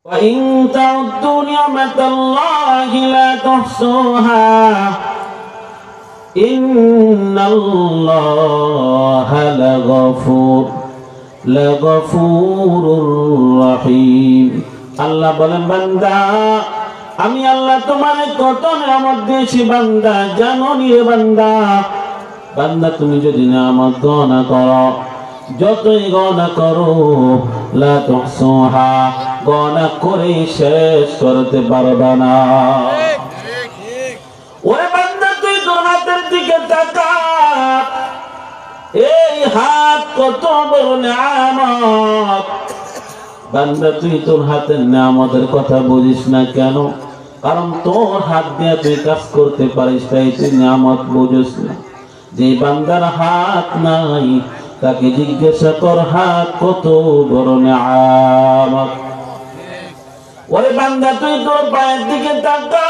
وإن تعدوا نعمة الله لا تحصوها إن الله لغفور رحيم আল্লাহ বলেন বান্দা আমি আল্লাহ তোমারে কত নিয়ামত দিয়েছি বান্দা জানো নি রে বান্দা বান্দা তুমি যদি নিয়ামত গণনা করো যতই গণনা করো লা তুহসুহা গণনা করে শেষ করতে পারবে না ওরে বান্দা তুই তোর হাতের দিকে তাকা এই হাত কত বড় নিয়ামত বান্দা তুই তোর হাতের নিয়ামতের কথা বুঝিস না কেন কারণ তোর হাত দিয়ে তুই কাজ করতে পারিস তাই তুই নিয়ামত বুঝিস না যে বান্দার হাত নাই তাকে জিজ্ঞাসা কর হাত কত বড় নিয়ামত ওরে বান্দা তুই তোর পায়ের দিকে তাকা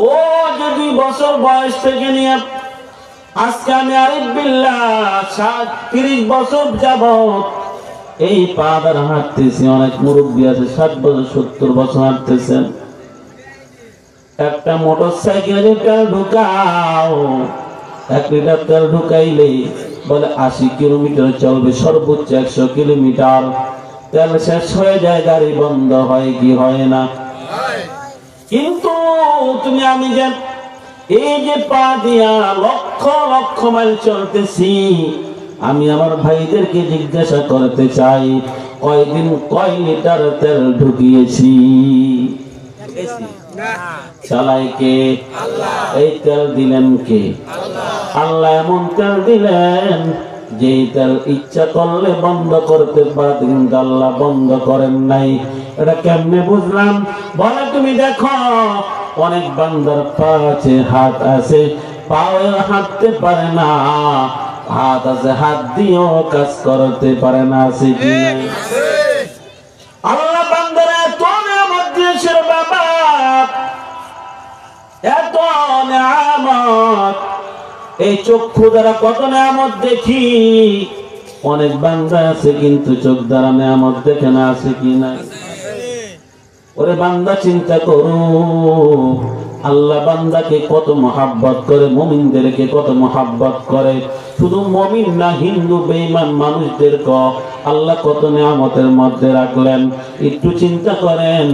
ও যদি বছর বয়স থেকে নিয়ে আজকে আমি আরিফ বিল্লাহ 30 বছর যাবত এই পা দ্বারা হাঁটতেছি অনেক মুরব্বী আছে 60 বছর 70 বছর হাঁটতেছেন একটা মোটর সাইকেলে তেল ঢুকাও 1 লিটার তেল ঢুকাইলে বলে 80 কিলোমিটার চলবে সর্বোচ্চ 100 কিলোমিটার তেল শেষ হয়ে যায় গাড়ি বন্ধ হয় কি হয় না কিন্তু তুমি আমি যে এই যে পা দিয়া লক্ষ লক্ষ মাইল চলতেছি আমি আমার ভাইদেরকে জিজ্ঞাসা করতে চাই কয়দিন কয় লিটার তেল ঢুকিয়েছি চালায় কে আল্লাহ এই তেল দিলেন কে আল্লাহ এমন তেল দিলেন যে তেল ইচ্ছা করলে বন্ধ করতে পারেন আল্লাহ বন্ধ করেন নাই এটা কেমনে বুঝলাম বলে তুমি দেখো অনেক বান্দার পা আছে হাত আছে পাও হাঁটতে পারে না হাত আছে হাত দিয়েও কাজ করতে পারে না আছে কি নাই আল্লাহ বান্দার এত নিয়ামত দিয়েছে বাবা এত নিয়ামত এই চক্ষু দ্বারা কত নিয়ামত দেখি অনেক বান্দা আছে কিন্তু চোখ দ্বারা নিয়ামত দেখে না আছে কি নাই ওরে বান্দা চিন্তা করো আল্লাহ বান্দাকে কত মহাব্বত করে মুমিনদেরকে কত মহাব্বত করে শুধু মুমিন না হিন্দু বেঈমান মানুষদেরকে আল্লাহ কত নিয়ামতের মধ্যে রাখলেন একটু চিন্তা করেন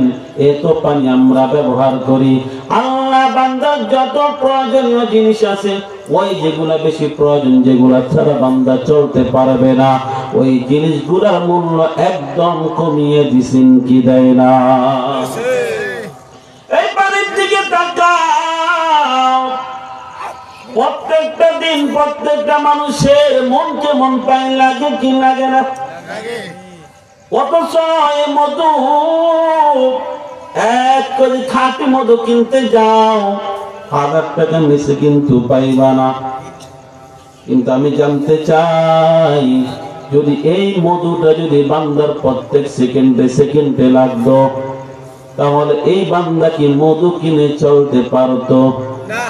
এত পানি আমরা ব্যবহার করি আল্লাহ বান্দার যত প্রয়োজনীয় জিনিস আছে ওই যেগুলা বেশি প্রয়োজন যেগুলা ছাড়া বান্দা চলতে পারবে না ওই জিনিসগুলোর মূল্য একদম কমিয়ে দিছেন কি দেয় না এই পানির দিকে তাকাও প্রত্যেকটা দিন প্রত্যেকটা মানুষের মন কেমন পায় লাগে কি লাগে না অথচ এই মধু 1 কেজি খাঁটি মধু কিনতে যাও 1000 টাকা নিচে কিন্তু পাইবা না কিন্তু আমি জানতে চাই যদি এই মধুটা যদি বান্দার প্রত্যেক সেকেন্ডে লাগতো তাহলে এই বান্দা কি মধু কিনে চলতে পারতো না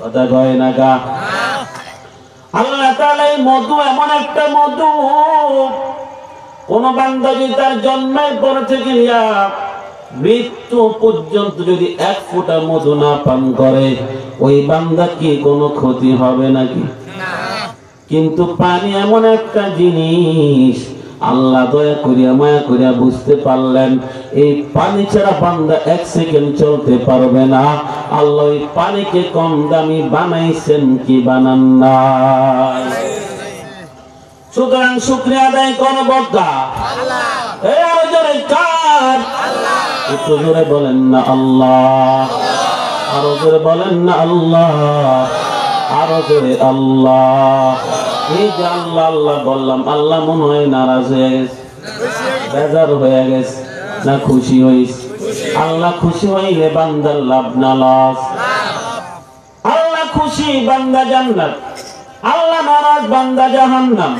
কথা কয় না গা আল্লাহ তাআলা এই মধু এমন একটা মধু কোন বান্দা যদি তার জন্মের পর থেকে মৃত্যু পর্যন্ত যদি 1 ফোঁটা মধু না পান করে ওই বান্দা কি কোনো ক্ষতি হবে নাকি না কিন্তু পানি এমন একটা জিনিস আল্লাহ দয়া করিয়া মায়া করিয়া বুঝতে পারলেন এই পানি ছাড়া বান্দা 1 সেকেন্ড চলতে পারবে না আল্লাহ এই পানিকে কম দামি বানাইছেন কি বানান নাই সুতরাং শুকরিয়া আদায় করব আল্লাহ এই আরজরে কার আল্লাহ একটু জোরে বলেন না আল্লাহ আরো জোরে বলেন না আল্লাহ আরো জোরে আল্লাহ এই যে আল্লাহ আল্লাহ বললাম আল্লাহ মনে হয় নারাজ হয়ে গেছে বেজার হয়ে গেছে না খুশি হইস আল্লাহ খুশি হইলে বান্দার লাভ না লস আল্লাহ খুশি বান্দা জান্নাত আল্লাহ নারাজ বান্দা জাহান্নাম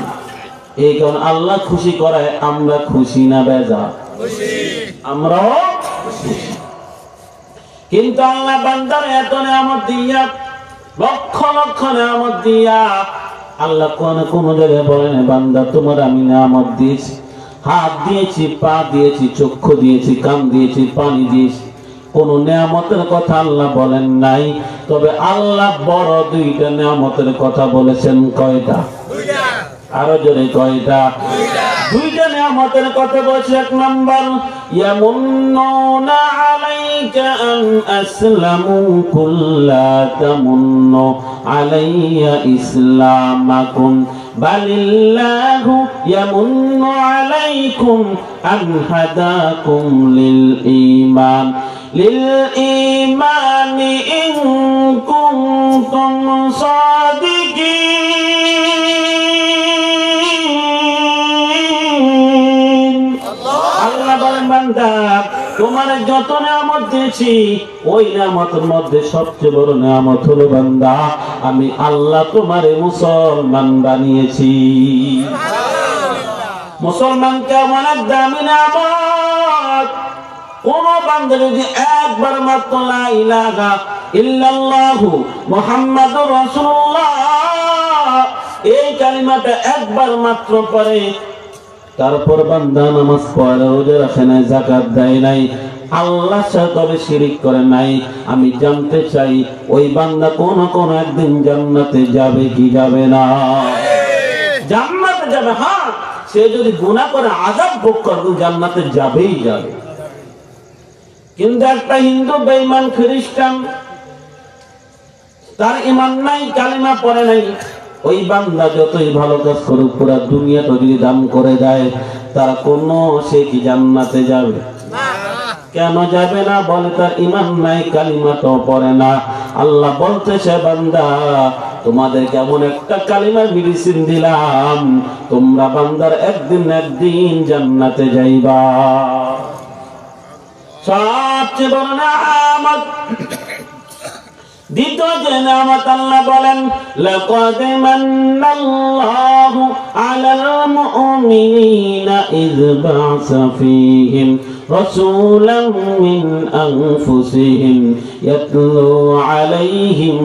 এই কারণে আল্লাহ খুশি করায় আমরা খুশি না বেজার খুশি আমরাও খুশি কিন্তু আল্লাহ বান্দার এত নিয়ামত দিয়া লক্ষ লক্ষ নিয়ামত দিয়া আল্লাহ কোন জায়গায় বলেন বান্দা তোমার আমি নিয়ামত দিয়েছি হাত দিয়েছি, পা দিয়েছি, চক্ষু দিয়েছি, কান দিয়েছি, পানি দিয়েছি, কোন নেয়ামতের কথা আল্লাহ বলেন নাই। তবে আল্লাহ বড় দুইটা নেয়ামতের কথা বলেছেন। কয়টা? আরো জোরে কয়টা? দুইটা নেয়ামতের কথা বলছে। এক নাম্বার, ইয়ামুন্নুনা আলাইকা আন আসলামু কুল লা তামুন্নু আলাইয়া ইসলামাকুম বালিল্লাহু ইয়ামুন্নু আলাইকুম আন হাদাকুম লিল ঈমান ইন কুনতুম সাদিকিন। আল্লাহ বলেন, বান্দা তোমার যত নিয়ামত দিয়েছি ওই নিয়ামতের মধ্যে সবচেয়ে বড় নিয়ামত হলো বান্দা আমি আল্লাহ তোমারে মুসলমান বানিয়েছি। মুসলমান কেমন এক দামি নিয়ামত! কোন বান্দা যদি একবার মাত্র লা ইলাহা ইল্লাল্লাহু মুহাম্মাদুর রাসূলুল্লাহ এই কালিমাটা একবার মাত্র পড়ে, তারপর বান্দা নামাজ পড়ে, রোজা রাখে নাই, যাকাত দেয় নাই, আল্লাহর সাথে তবে শিরিক করে নাই, আমি জানতে চাই ওই বান্দা কোন একদিন জান্নাতে যাবে কি যাবে না? জান্নাতে যাবে। হ্যাঁ, সে যদি গুনাহ করে আযাব ভোগ করবে জান্নাতে যাবেই যাবে। কিন্তু একটা হিন্দু বেঈমান খ্রিস্টান, তার ঈমান নাই, কালিমা পড়ে নাই, ওই বান্দা যতই ভালো কাজ করুক, পুরা দুনিয়াটা যদি দান করে দেয়, তার সে কি জান্নাতে যাবে? কেন যাবে না? বলে তার ঈমান নাই, কালিমাটাও পড়ে না। আল্লাহ বলতেছে, বান্দা তোমাদের কেমন একটা কালিমার মেডিসিন দিলাম, তোমরা বান্দার একদিন জান্নাতে যাইবা। সবচেয়ে বড় নিয়ামত দ্বিতীয় যে নিয়ামত আল্লাহ বলেন, লাকাদ মান্নাল্লাহু আলাল মুমিনিনা ইয বা'সা ফীহিম রাসূলান মিন আনফুসিহিম ইয়াতলু আলাইহিম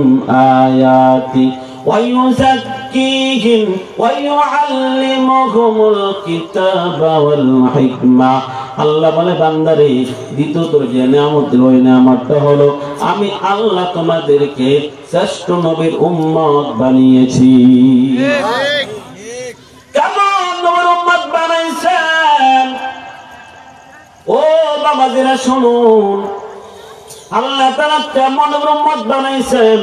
আয়াতি ওয়া ইউযাক্কিহিম ওয়া ইউআল্লিমুহুমুল কিতাবা ওয়াল হিকমা। আল্লাহ বলে, বান্দারে দ্বিতীয় যে নিয়ামত, ওই নিয়ামতটা হলো আমি আল্লাহ তোমাদেরকে শ্রেষ্ঠ নবীর উম্মত বানিয়েছি। কেমন নবীর উম্মত বানাইছেন? ও বাবাজিরা শুনুন, আল্লাহ তাআলা কেমন নবীর উম্মত বানাইছেন?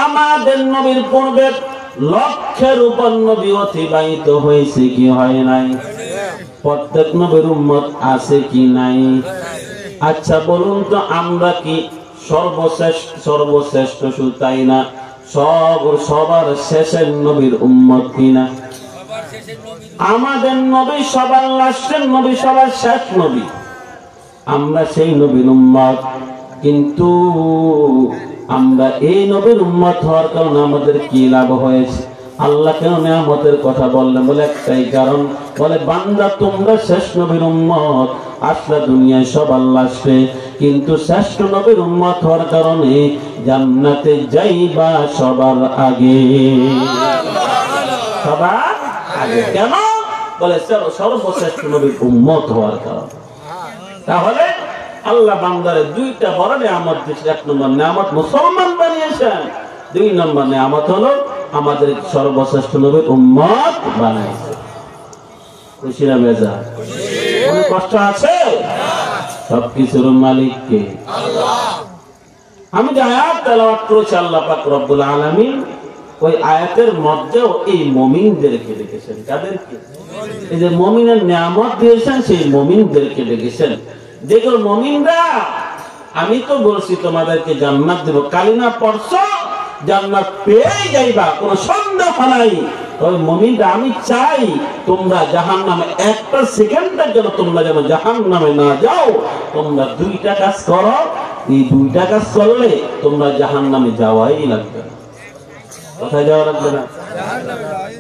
আমাদের নবীর পূর্বে লক্ষের উপর নবী অতিবাহিত হয়েছে কি হয় নাই? প্রত্যেক নবীর উম্মত আছে কি নাই? আচ্ছা বলুন তো, আমরা কি সর্বশ্রেষ্ঠ শুধু তাই না, সবার শেষের নবীর উম্মত কিনা? আমাদের নবী সবার লাস্টের নবী, সবার শেষ নবী, আমরা সেই নবীর উম্মত। কিন্তু আমরা এই নবীর উম্মত হওয়ার কারণে আমাদের কি লাভ হয়েছে? আল্লাহ কেন নিয়ামতের কথা বললেন? বলে একটাই কারণ, বলে বান্দা তোমরা শেষ নবীর উম্মত, আসলে দুনিয়ায় সবার লাস্টে, কিন্তু শ্রেষ্ঠ নবীর উম্মত হওয়ার কারণে জান্নাতে যাইবা সবার আগে। সবার আগে কেন? বলে সর্বশ্রেষ্ঠ নবীর উম্মত হওয়ার কারণে। তাহলে আল্লাহ বান্দারে দুইটা বড় নিয়ামত দিয়েছে। এক নম্বর নিয়ামত মুসলমান বানিয়েছেন, দুই নম্বর নিয়ামত হলো আমাদের সর্বশ্রেষ্ঠ নবীর উম্মত বানাইছে। খুশি না বেজার? কোনো কষ্ট আছে? সবকিছুর মালিক কে? আল্লাহ। আমি যে আয়াত তেলাওয়াত করেছি, আল্লাহ পাক রব্বুল আলামিন ওই আয়াতের মধ্যেও এই মুমিনদেরকে ডেকেছেন। কাদেরকে? এই যে মুমিনের নিয়ামত দিয়েছেন, সেই মুমিনদেরকে ডেকেছেন। দেখো মুমিনরা, আমি তো বলছি তোমাদেরকে জান্নাত দেব, কালিমা পড়ছো জান্নাত পেয়ে যাইবা, কোনো সন্দেহ নাই। তবে মুমিনরা, আমি চাই তোমরা জাহান্নামে একটা সেকেন্ডের জন্য তোমরা যেন জাহান্নামে না যাও। তোমরা দুইটা কাজ করো, এই দুইটা কাজ করলে তোমরা জাহান্নামে যাওয়াই লাগবে না। কোথায় যাওয়া লাগবে না?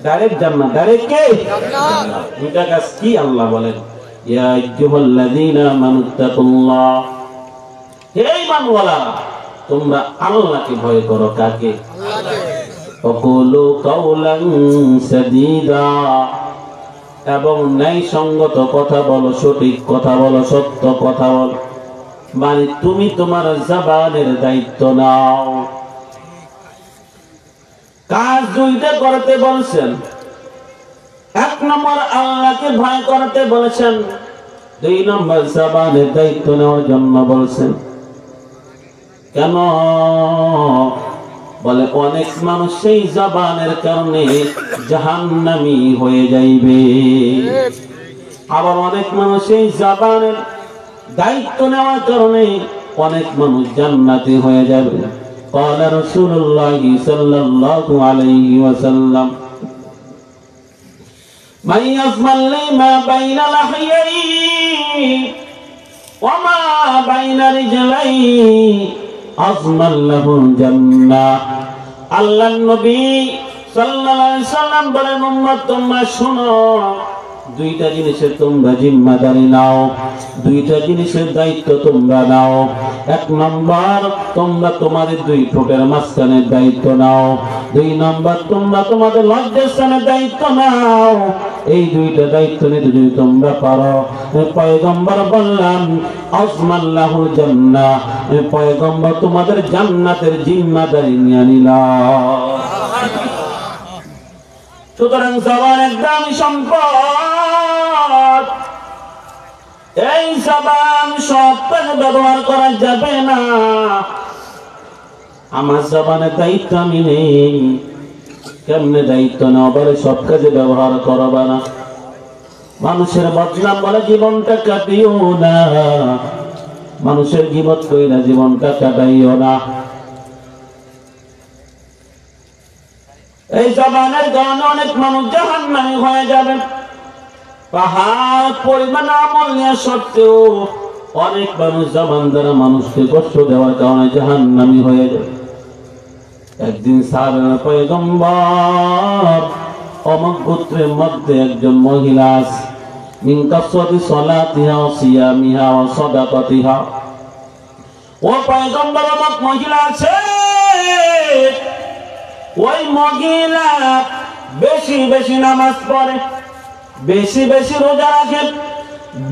ডাইরেক্ট জান্নাত। ডাইরেক্ট কে? জান্নাত। দুইটা কাজ কি আল্লাহ বলেন? ইয়া আইয়ুহাল্লাযীনা আমানুত্তাকুল্লাহ, হে ঈমানওয়ালা তোমরা আল্লাহকে ভয় করো। কাকে? আল্লাহকে। ওয়াকুলু কাওলান সাদীদা, এবং ন্যায় সঙ্গত কথা বলো, সঠিক কথা বলো, সত্য কথা বলো। মানে তুমি তোমার জবানের দায়িত্ব নাও। কাজ দুইটা করতে বলছেন। এক নম্বর আল্লাহকে ভয় করতে বলেছেন, দুই নম্বর জবানের দায়িত্ব নেওয়ার জন্য বলছেন। কেন? বলে অনেক মানুষ সেই জবানের কারণে জাহান্নামী হয়ে যাইবে, আবার অনেক মানুষ সেই জবানের দায়িত্ব নেওয়ার কারণে অনেক মানুষ জান্নাতি হয়ে যাবে। قال رسول الله صلى الله عليه وسلم من يضمن لي ما بين لحيي وما بين رجلي أضمن له الجنة। আল্লাহর নবী সাল্লাল্লাহু আলাইহি সাল্লাম বলেন, উম্মত তোমরা শুনো, দুইটা জিনিসের তোমরা জিম্মাদারি নাও, দুইটা জিনিসের দায়িত্ব তোমরা নাও। এক নম্বর তোমরা তোমাদের দুই ঠোঁটের মাঝখানের দায়িত্ব নাও, দুই নম্বর তোমরা তোমাদের লজ্জাস্থানের দায়িত্ব নাও। এই দুইটা দায়িত্ব নিতে যদি তোমরা পারো, পয়গম্বর বললাম আজমাল্লাহুল জান্নাহ, পয়গম্বর তোমাদের জান্নাতের জিম্মাদারি নিয়ে নিলাম। সুতরাং জবান একদম সম্পদ। এই জবান সব কাজে ব্যবহার করা যাবে না। আমার জবানের দায়িত্ব আমি নেই, কেমনে দায়িত্ব নাও? বলে সব কাজে ব্যবহার করবা না। মানুষের বদনাম বলে জীবনটা কাটিও না, মানুষের গীবত কইরা জীবনটা কাটাইও না। এই জবানের কারণে অনেক মানুষ জাহান্নামী হয়ে যাবেন। পাহাড় পরিমাণ আমল নেওয়া সত্ত্বেও অনেক মানুষ জবান দ্বারা মানুষকে কষ্ট দেওয়ার কারণে জাহান্নামী হয়ে যাবে। একদিন সাহাবায়ে পয়গম্বর অমুক গোত্রের মধ্যে একজন মহিলা আছে, মিন কাসরাতি সালাতিহা ওয়া সিয়ামিহা ওয়া সাদাকাতিহা। ও পয়গম্বর, অমুক মহিলা আছে, ওই মহিলা বেশি বেশি নামাজ পড়ে, বেশি বেশি রোজা রাখে,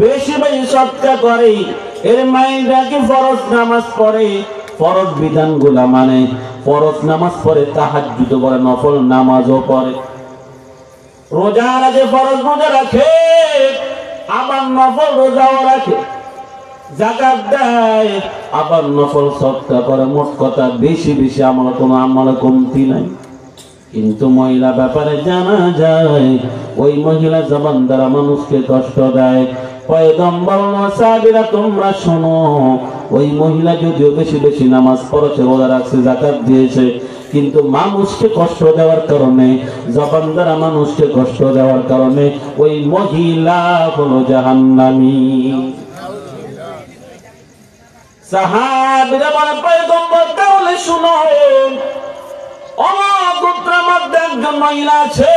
বেশি বেশি সদকা করে। এর মাইন্ডা কি ফরজ নামাজ পড়ে, ফরজ বিধানগুলা মানে, ফরজ নামাজ পড়ে, তাহাজ্জুদ পড়ে, নফল নামাজও পড়ে, রোজা রাখে, ফরজ রোজা রাখে, আবার নফল রোজাও রাখে, যাকাত দেয়, আবার নফল সদকা করে। মোট কথা বেশি বেশি আমল, কোনো আমলে কমতি নাই। কিন্তু মহিলা ব্যাপারে জানা যায় ওই মহিলা জবান দ্বারা মানুষকে কষ্ট দেয়। পয়গম্বর সাহাবীরা তোমরা শোনো, ওই মহিলা যদিও বেশি বেশি নামাজ পড়েছে, রোজা রাখছে, যাকাত দিয়েছে, কিন্তু মানুষকে কষ্ট দেওয়ার কারণে, জবান দ্বারা মানুষকে কষ্ট দেওয়ার কারণে ওই মহিলা হলো জাহান্নামী। সাহাবীরা বলে, পয়গম্বর তাহলে শুনো, অমুক গোত্রের মধ্যে একজন মহিলা আছে,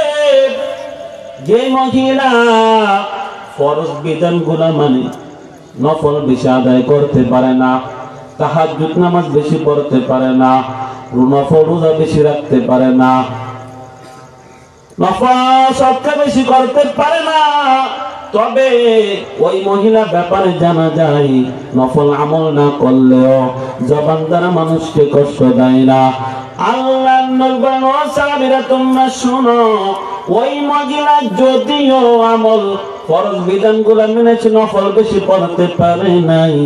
যে মহিলা ফরজ বিধানগুলো মানে নফল বেশি আদায় করতে পারে না, তাহাজ্জুদ নামাজ বেশি পড়তে পারে না, নফল রোজা বেশি রাখতে পারে না, নফল সদকা বেশি করতে পারে না। তবে ওই মহিলা ব্যাপারে জানা যায় নফল আমল না করলেও জবান দ্বারা মানুষকে কষ্ট দেয় না। আল্লাহর নবী বলেন, ও সাহাবীরা তোমরা শোনো, ওই মহিলা যদিও আমল ফরজ বিধানগুলো মেনেছে, নফল বেশি পড়তে পারে নাই,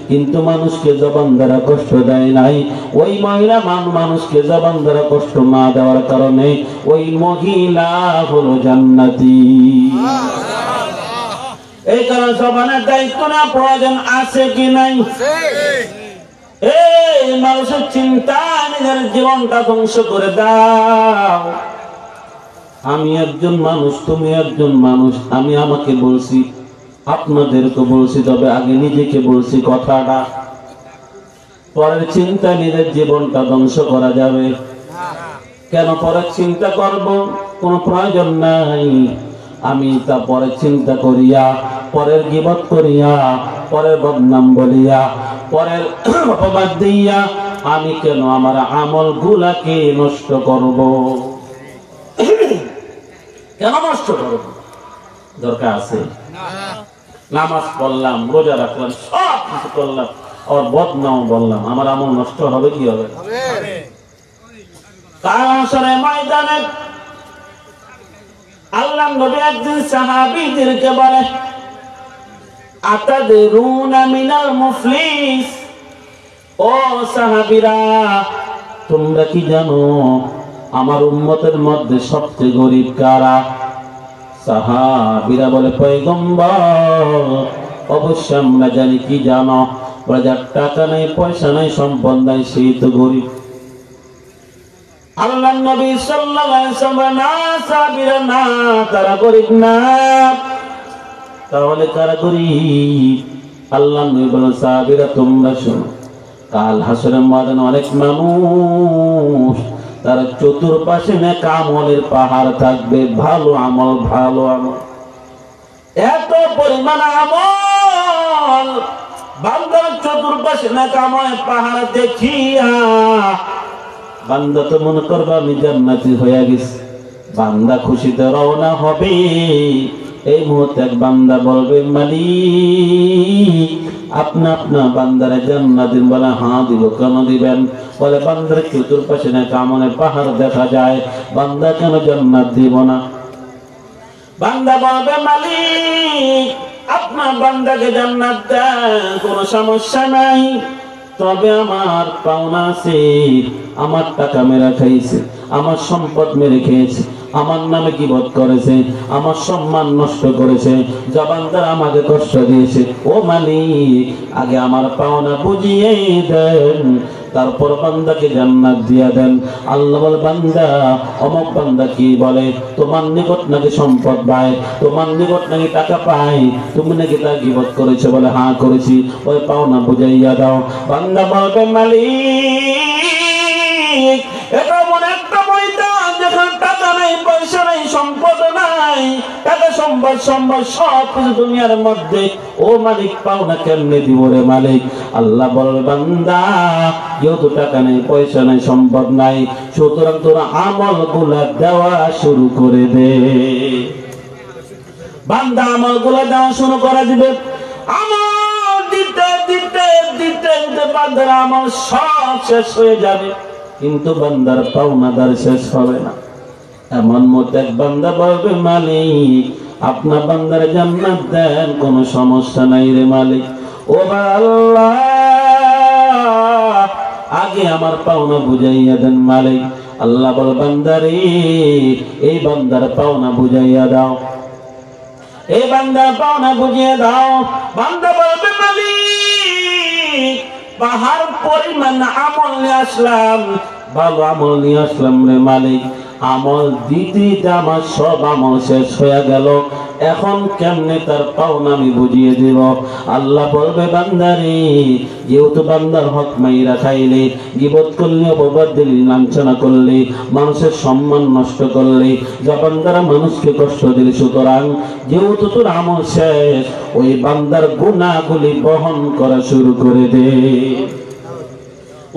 কিন্তু মানুষকে জবান দ্বারা কষ্ট দেয় নাই। ওই মহিলা মানুষকে জবান দ্বারা কষ্ট না দেওয়ার কারণে ওই মহিলা হলো জান্নাতি। এই কারণে জবানের দায়িত্ব না প্রয়োজন আছে কি নাই? এই মানুষের চিন্তা নিজের জীবনটা ধ্বংস করে দাও। আমি একজন মানুষ, তুমি একজন মানুষ, আমি আমাকে বলছি, আপনাদেরকে বলছি, তবে আগে নিজেকে বলছি কথাটা। পরের চিন্তা নিজের জীবনটা ধ্বংস করা যাবে কেন? পরের চিন্তা করব, কোনো প্রয়োজন নাই। আমি তা পরে চিন্তা করিয়া, পরের গীবত করিয়া, পরের বদনাম বলিয়া, পরের অপবাদ দিয়া আমি কেন আমার আমল গুলাকে নষ্ট করব? কেন নষ্ট করব? দরকার আছে? নামাজ পড়লাম, রোজা রাখলাম, সব কিছু করলাম, আর বদনাম বললাম, আমার আমল নষ্ট হবে কি হবে? কায়ামতের ময়দানে আল্লাহর নবী একদিন সাহাবীদেরকে বলে, আতাদরুনা মিনাল মুফলিস, ও সাহাবীরা তোমরা কি জানো আমার উম্মতের মধ্যে সবচেয়ে গরিব কারা? সাহাবীরা বলে, পয়গম্বর অবশ্যই আমরা জানি। কি জানো? বলে, যার টাকা নাই, পয়সা নাই, সম্পদ নাই, সেই তো গরিব। আল্লাহর নবী সাল্লাল্লাহু আলাইহি ওয়াসাল্লাম, না সাহাবীরা না, তারা গরিব না। তাহলে কারা গরিব? আল্লাহর নবী বলেন, সাহাবীরা তোমরা শোনো, কাল হাসরের ময়দানে অনেক মানুষ, তার চতুর্পাশে নেক আমলের পাহাড় থাকবে, ভালো আমল, ভালো আমল, এত পরিমাণ আমল, বান্দার চতুর্পাশে নেক আমলের পাহাড় দেখিয়া বান্দা তো মনে করবে আমি জান্নাতি হয়ে গেছি, বান্দা খুশিতে রওনা হবে। এই মুহূর্তে এক বান্দা বলবে, মালিক আপনি আপনার বান্দারে জান্নাত দিন। বলে, হ্যাঁ দিব। কেন দিবেন? বলে, বান্দার চতুর্পাশে নেক আমলের পাহাড় দেখা যায়, বান্দা কেন জান্নাত দিব না? বান্দা বলবে, মালিক আপনার বান্দাকে জান্নাত দেন, কোনো সমস্যা নাই, তবে আমার পাওনা আছে, আমার টাকা মেরে খাইছে, আমার সম্পদ মেরে খেয়েছে, আমার নামে গীবত করেছে, আমার সম্মান নষ্ট করেছে, জবান দ্বারা আমাকে কষ্ট দিয়েছে। ও মালিক আগে আমার পাওনা বুঝিয়ে দেন, তারপর বান্দাকে জান্নাত দিয়া দেন। আল্লাহ বলে, বান্দা অমুক বান্দা কি বলে, তোমার নিকট নাকি সম্পদ পায়, তোমার নিকট নাকি টাকা পায়, তুমি নাকি তার গীবত করেছো? বলে, হ্যাঁ করেছি। ওই পাওনা বুঝাইয়া দাও। বান্দা বলবে, মালিক এটা এমন একটা ময়দান যেখানে টাকা নাই, পয়সা নাই, সম্পদ নাই, টাকা সম্পদ সম্পদ সব কিছু দুনিয়ার মধ্যে, ও মালিক পাওনা কেমনে দিব রে মালিক? আল্লাহ বলবে, বান্দা যেহেতু টাকা নেই, পয়সা নাই, সম্পদ নাই, সুতরাং তোরা আমল গুলা দেওয়া শুরু করে দে। বান্দা আমল গুলা দেওয়া শুরু করে দিবে। আমল দিতে দিতে দিতে দিতে বান্দার আমল সব শেষ হয়ে যাবে, কিন্তু বান্দার পাওনাদার শেষ হবে না। এমন মত এক বান্দা বলবে, মালিক আপনার বান্দার জান্নাত দেন, কোনো সমস্যা নাই রে মালিক। ও আল্লাহ আগে আমার পাওনা বুঝাইয়া দেন মালিক। আল্লাহ বল, বান্দারে এই বান্দার পাওনা বুঝাইয়া দাও, এই বান্দার পাওনা বুঝিয়ে দাও। বান্দা বলবে, মালিক পাহাড় পরিমাণ আমল নিয়ে আসলাম, ভালো আমল নিয়ে আসলাম রে মালিক, আমল দিতে আমার সব আমল শেষ হয়ে গেল, এখন কেমনে তার পাওনা আমি বুঝিয়ে দিব? আল্লাহ বলবে, বান্দারে যেহেতু বান্দার হক মাইরা খাইলে, গীবত করলে, অপবাদ দিলে, লাঞ্ছনা করলে, মানুষের সম্মান নষ্ট করলে, জবান দ্বারা মানুষকে কষ্ট দিলে, সুতরাং যেহেতু তোর আমল শেষ, ওই বান্দার গুনাহগুলি বহন করা শুরু করে দে।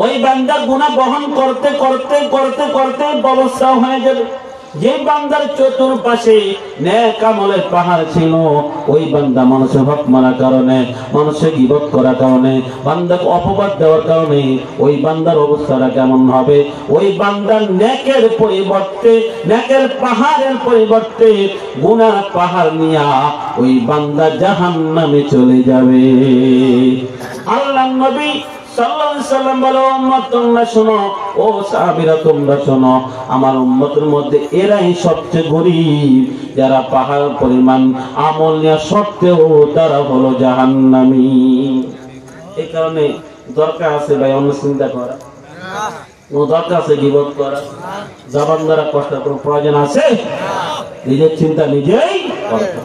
ওই বান্দা গুনাহ বহন করতে করতে করতে করতে অবস্থা হয়ে যাবে। যে বান্দার চতুর্পাশে নেক আমলের পাহাড় ছিল, ওই বান্দা মানুষের হক মারার কারণে, মানুষের গীবত করার কারণে, বান্দাকে অপবাদ দেওয়ার কারণে ওই বান্দার অবস্থাটা কেমন হবে? ওই বান্দার নেকের পরিবর্তে, নেকের পাহাড়ের পরিবর্তে গুনার পাহাড় নিয়া ওই বান্দা জাহান্নামে চলে যাবে। আল্লাহর নবী সাল্লাল্লাহু আলাইহি সাল্লাম বলে, উম্মত তোমরা শোনো, ও সাহাবীরা তোমরা শোনো, আমার উম্মতের মধ্যে এরাই সবচেয়ে গরীব, যারা পাহাড় পরিমাণ আমল নেওয়া সত্ত্বেও তারা হলো জাহান্নামী। এই কারণে দরকার আছে ভাই অন্য চিন্তা করা, দরকার আছে গীবত করা, জবান দ্বারা কষ্ট করার প্রয়োজন আছে? নিজের চিন্তা নিজেই করতে।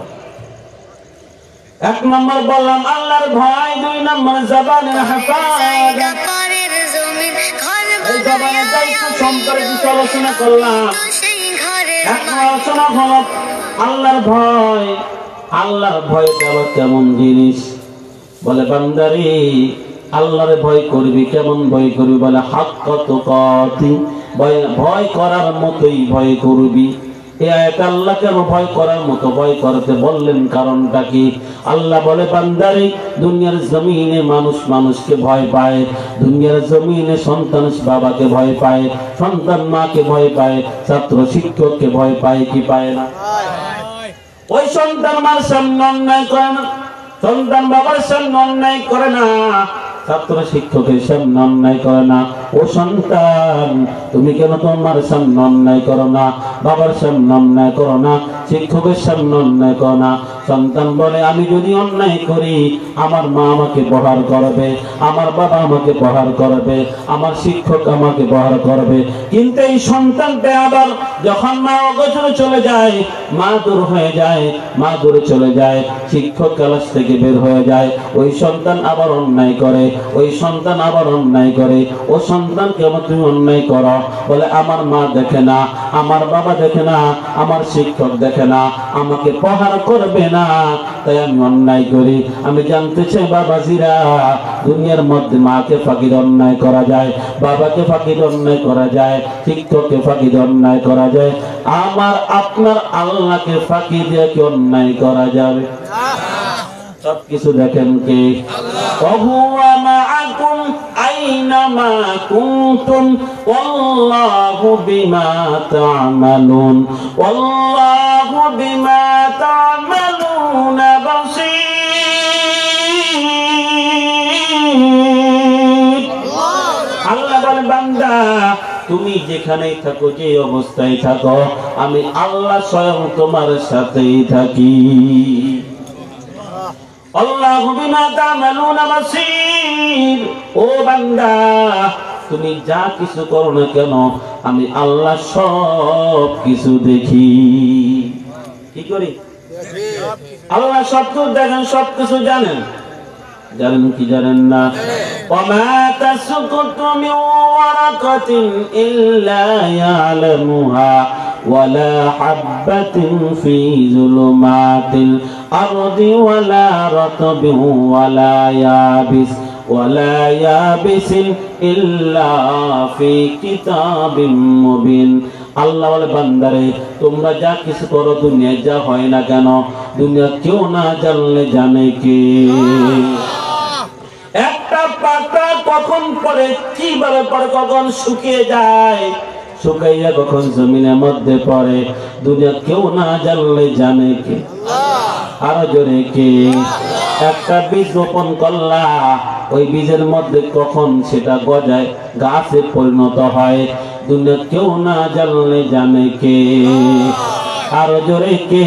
এক নম্বর বললাম আল্লাহর ভয়, দুই নম্বর জবানের হেফাজত। এই জবানের দায়িত্ব সম্পর্কে কিছু আলোচনা করলাম। এক আলোচনা হলো আল্লাহর ভয়। আল্লাহর ভয়টা আবার কেমন জিনিস? বলে, বান্দারে আল্লাহর ভয় করবি, কেমন ভয় করবি? বলে, হাক্কা তুকাতি, ভয় করার মতোই ভয় করবি। এই আয়াতে আল্লাহকে ভয় করার মতো ভয় করতে বললেন কারণটা কি? আল্লাহ বলে বান্দারে দুনিয়ার জমিনে মানুষ মানুষকে ভয় পায়, দুনিয়ার জমিনে সন্তান বাবাকে ভয় পায়, সন্তান মাকে ভয় পায়, ছাত্র শিক্ষককে ভয় পায় কি পায় না? ওই সন্তান মার সামনে অন্যায় করে না, সন্তান বাবার সামনে অন্যায় করে না, ছাত্র শিক্ষকের সামনে অন্যায় করে না। ও সন্তান তুমি কেন তোমার সামনে অন্যায় করো না, বাবার সামনে অন্যায় করো না, শিক্ষকের সামনে অন্যায় করো না? সন্তান বলে আমি যদি অন্যায় করি আমার মা আমাকে প্রহার করবে, আমার বাবা আমাকে প্রহার করবে, আমার শিক্ষক আমাকে প্রহার করবে। কিন্তু এই সন্তানটা আবার যখন মা অগোচরে চলে যায়, মা দূর হয়ে যায়, মা দূরে চলে যায়, শিক্ষক ক্লাস থেকে বের হয়ে যায়, ওই সন্তান আবার অন্যায় করে, ওই সন্তান আবার অন্যায় করে। ও সন্তান কেমন তুমি অন্যায় করো? বলে আমার মা দেখে না, আমার বাবা দেখে না, আমার শিক্ষক দেখে না, আমাকে প্রহার করবে না, তাই আমি অন্যায় করি। আমি জানতে চাই বাবাজিরা, দুনিয়ার মধ্যে মাকে ফাঁকি অন্যায় করা যায়, বাবাকে ফাঁকি অন্যায় করা যায়, শিক্ষককে ফাঁকি অন্যায় করা যায়, আমার আপনার আল্লাহকে ফাঁকি দিয়ে কি অন্যায় করা যাবে? সবকিছু দেখেন কে? ওহুয়া মাআকুম আইনামা কুনতুম ওয়াল্লাহু বিমা তা'মালুন ওয়াল্লাহু বিমা তা'মালুনা বাসীর। আল্লাহ বলে বান্দা তুমি যেখানেই থাকো, যে অবস্থায় থাকো, আমি আল্লাহ স্বয়ং তোমার সাথেই থাকি। আল্লাহু বিমা তা'মালুনা বাসীর। ও বান্দা তুমি যা কিছু করো না কেন আমি আল্লাহ সব কিছু দেখি। কি করি? আল্লাহ সব কিছু দেখেন, সব কিছু জানেন। জানেন কি জানেন না? ওয়ামা তাসকুতু মিন ওয়ারাকাতিন ইল্লা ইয়ালামুহা ওয়ালা হাববাতিন ফি যুলুমাতিল আরদি ওয়ালা রাতবিন ওয়ালা ইয়াবিসিন ইল্লা ফি কিতাবিম মুবিন। আল্লাহ বলে বান্দারে তোমরা যা কিছু করো দুনিয়ায় যা হয় না কেন, দুনিয়া কেউ না জানলে জানে কে? একটা পাতা কখন পরে, কিভাবে পরে, কখন শুকিয়ে যায়, শুকাইয়া কখন জমিনের মধ্যে পড়ে, দুনিয়া কেউ না জানলে জানে কে? আরো জোরে কে? একটা বীজ রোপণ করলা, ওই বীজের মধ্যে কখন সেটা গজায়, গাছে পরিণত হয়, দুনিয়া কেউ না জানলে জানে কে? আরো জোরে কে?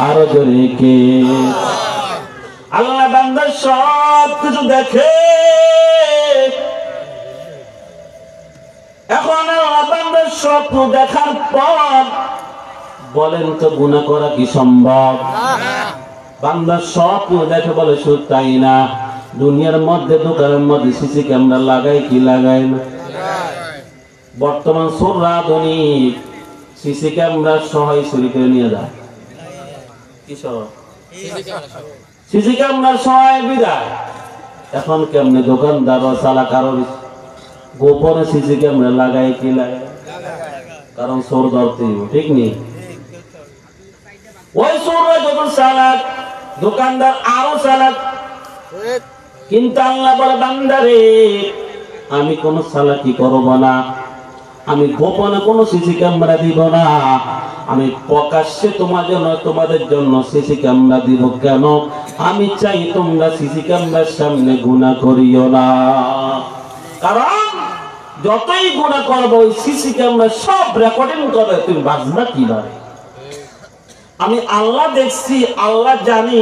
আরো জোরে কে? আল্লাহ বান্দা সব কিছু দেখে। এখন আল্লাহ বান্দা সব দেখার পর বলেন তো গুনাহ করা কি সম্ভব? বান্দা সব দেখে বলে শুধু তাই না, দুনিয়ার মধ্যে দোকানের মধ্যে সিসি ক্যামেরা লাগাই কি লাগায় না? বর্তমান চোররা আধুনিক সিসি ক্যামেরা সহায় চুরি করে নিয়ে যায়। কি সহ? সিসি ক্যামেরা সহায় বিদায়। এখন কেমনে দোকানদার চালা কারোর গোপনে সিসি ক্যামেরা লাগাই কি লাগায়? কারণ চোর ধরতে ঠিক নেই। ওই চোররা যখন চালাক, দোকানদার আরো চালাক। কিন্তু আল্লাহ বলে বান্দারে আমি কোন চালাকি করব না, আমি গোপনে কোনো সিসি ক্যামেরা দিব না, আমি প্রকাশ্যে তোমাদের জন্য সিসি ক্যামেরা দিব। কেন? আমি চাই তোমরা সিসি ক্যামেরার সামনে গুনাহ করিও না। কারণ যতই গুনাহ করবো ওই সিসি ক্যামেরা সব রেকর্ডিং করে, তুমি বাঁচবা কিভাবে? আমি আল্লাহ দেখছি, আল্লাহ জানি,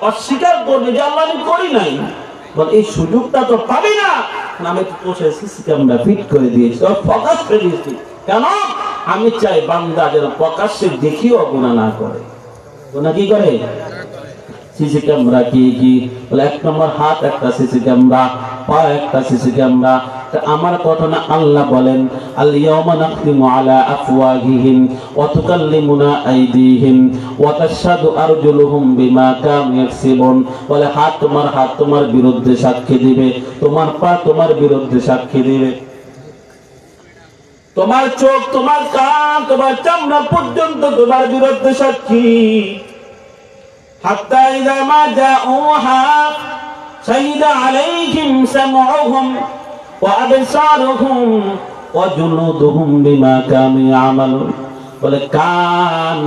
অস্বীকার করবে যে আল্লাহ আমি করি নাই, এই সুযোগটা তো পাবি না। আমি তো পোষে সিসি ক্যামেরা ফিট করে দিয়েছি, ফোকাস করে দিয়েছি। কেন? আমি চাই বান্দা যেন প্রকাশ্যে দেখিও গুনাহ না করে। গুনাহ কি করে? সিসি ক্যামেরা কি কি বলে? এক নম্বর হাত একটা সিসি ক্যামেরা, পা একটা সিসি ক্যামেরা। আমার কথা না, আল্লাহ বলেন আল ইয়াওমা নাখতিমু আলা আফওয়াহিহিম ওয়া তুকাল্লিমুনা আইদিহিম ওয়া তাশহাদু আরজুলুহুম বিমা কানু ইয়াকসিবুন। বলে হাত তোমার বিরুদ্ধে সাক্ষী দিবে, তোমার পা তোমার বিরুদ্ধে সাক্ষী দিবে। তোমার চোখ, তোমার কান, তোমার চামড়া পর্যন্ত তোমার বিরুদ্ধে সাক্ষী। হাত্তা ইযা মা জাউহা শাহিদা আলাইহিম সামউহুম ওয়া আবসারুহুম ওয়া জুলুদুহুম বিমা কানু ইয়ামালুন। বলে কান,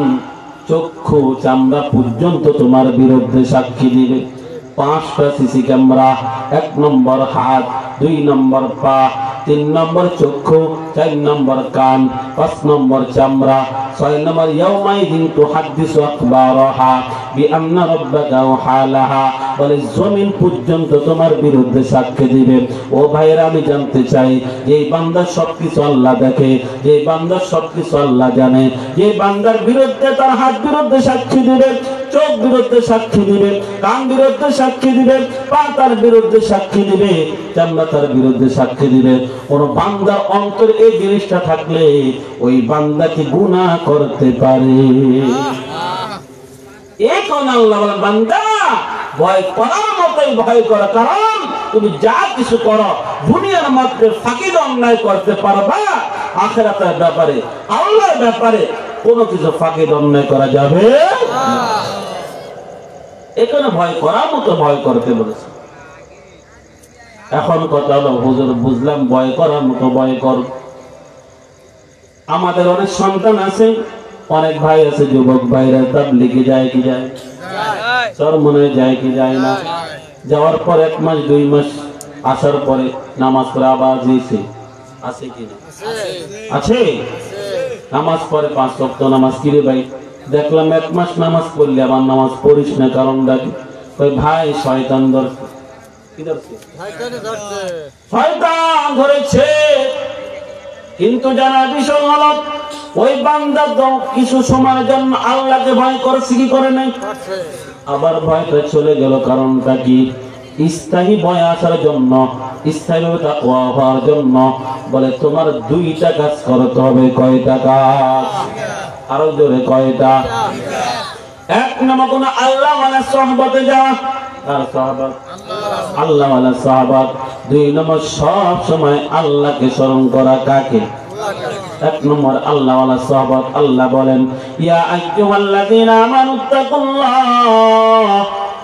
চক্ষু, চামড়া পর্যন্ত তোমার বিরুদ্ধে সাক্ষী দিবে। 5টা সিসি ক্যামেরা, 1 নম্বর হাত, 2 নম্বর পা, 3 নম্বর চক্ষু, 4 নম্বর কান, 5 নম্বর চামড়া, 6 নম্বর ইয়াউমাইযিন তুহাদ্দিসু আখবারাহা বিআন্না রাব্বাকা ওয়াহালাহা। বলে জমিন পর্যন্ত তোমার বিরুদ্ধে সাক্ষী দিবে। ও ভাইরা, আমি জানতে চাই, যে বান্দার সবকিছু আল্লাহ দেখে, যে বান্দার সবকিছু আল্লাহ জানে, যে বান্দার বিরুদ্ধে তার হাত বিরুদ্ধে সাক্ষী দিবে, চোখ বিরুদ্ধে সাক্ষী দিবে, কান বিরুদ্ধে সাক্ষী দিবে, পা তার বিরুদ্ধে সাক্ষী দিবে, চামড়া তার বিরুদ্ধে সাক্ষী দিবে, কোন বান্দার অন্তরে এই জিনিসটা থাকলে ওই বান্দাকে গুনাহ করতে পারে। এই কোন আল্লাহ বলেন, বান্দা ভয় করার মতোই ভয় করো, কারণ তুমি যা কিছু করো দুনিয়ার মধ্যে ফাঁকি অন্যায় করতে পারবা, আখিরাতের ব্যাপারে, আল্লাহর ব্যাপারে কোনো কিছু ফাঁকি অন্যায় করা যাবে না। এখানে ভয় করার মতো ভয় করতে বলেছে। এখন কথা হলো, হুজুর বুঝলাম ভয় করার মতো ভয় কর। আমাদের অনেক সন্তান আছে, অনেক ভাই আছে, যুবক ভাইরা তাবলীগে যায় কি যায়, চরমনে যায় কি যায় না, যাওয়ার পর 1 মাস 2 মাস আসার পরে নামাজ পড়ে আবার যেছে আছে কি না, আছে নামাজ পড়ে 5 ওয়াক্ত নামাজ। কি রে ভাই, দেখলাম 1 মাস নামাজ পড়লে আবার নামাজ পড়িস না, কারণ ডাকি ওই ভাই শয়তান ধরছে। কি ধরছে? শয়তান ধরেছে। কিন্তু জানা বিষয় হলো, ওই বান্দা কিছু সময়ের জন্য আল্লাহকে ভয় করছে কি করে নাই, আবার ভয়টা চলে গেল। কারণটা কি? স্থায়ী ভয় আসার জন্য, স্থায়ীভাবে তাকওয়া হওয়ার জন্য বলে তোমার 2টা কাজ করতে হবে। কয়টা কাজ? আরো জোরে, কয়টা? 1 নম্বর কোন আল্লাহ ওয়ালা সুহবতে যাওয়া, আর সাহাবাত আল্লাহ ওয়ালা সাহাবাত। 2 নম্বর সব সময় আল্লাহকে স্মরণ করা। কাকে? 1 নম্বর আল্লাহ ওয়ালা সাহাবাত। আল্লাহ বলেন, ইয়া আইয়ুহাল্লাযীনা আমানুত্তাকুল্লাহ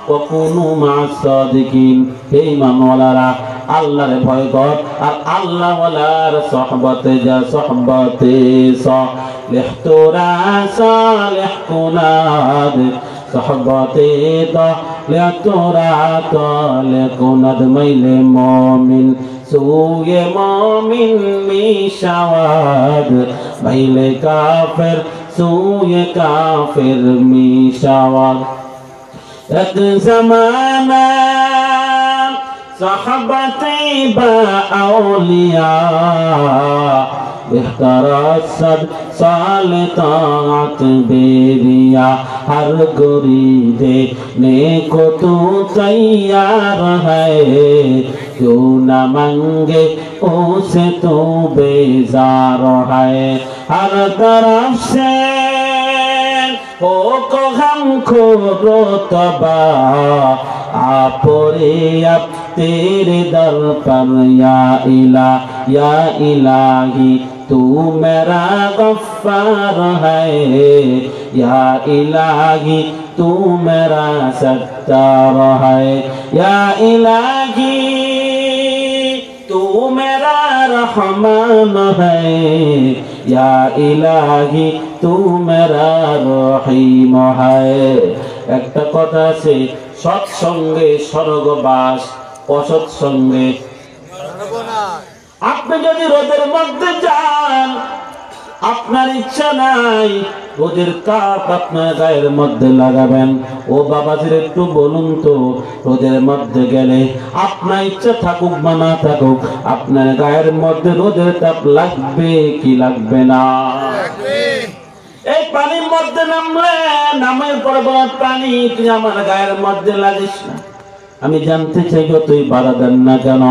ওয়া কুনু মা'আস সাদিকিন। হে ঈমানওয়ালারা, আল্লাহরে ভয় কর আর আল্লাহ ওয়ালার সুহবতে যা। সুহবতে সালিহতুরা সালিহুনাদ, সুহবতে তালিহতুরা তালিকুনাদ। মাইলে মুমিন সুয়ে মুমিন মিশাওয়াদ, মাইলে কাফের সুয়ে কাফের মিশাওয়াদ। এক জামানা সাহাবাতে বা আউলিয়া বেহতরাসদ সালে তাআত বেরিয়া, हर गुरीदे नेको तू तैयार है, क्यों न मांगे उसे तू बेजार है। हर तरफ से हो को हमको रोतबा, आपरे अब तेरे दर पर या इलाही तू मेरा गफ्फार है, या इलाही तू मेरा सत्तार है, या इलाही तू मेरा रहमान है, या इलाही तू मेरा रहीम है। একটা কথা আছে, সৎসঙ্গে স্বর্গবাস, অসৎসঙ্গে সর্বনাশ। আপনি যদি রোদের মধ্যে যান, আপনার ইচ্ছা নাই রোদের তাপ আপনার গায়ের মধ্যে লাগাবেন। ও বাবাজির একটু বলুন তো, রোদের মধ্যে গেলে আপনার ইচ্ছা থাকুক বা না থাকুক, আপনার গায়ের মধ্যে রোদের তাপ লাগবে কি লাগবে না? এই পানির মধ্যে নামলে, নামের পর পানি তুই আমার গায়ের মধ্যে লাগিস না। আমি জানতে চাই, তুই বাধা দেন না কেন,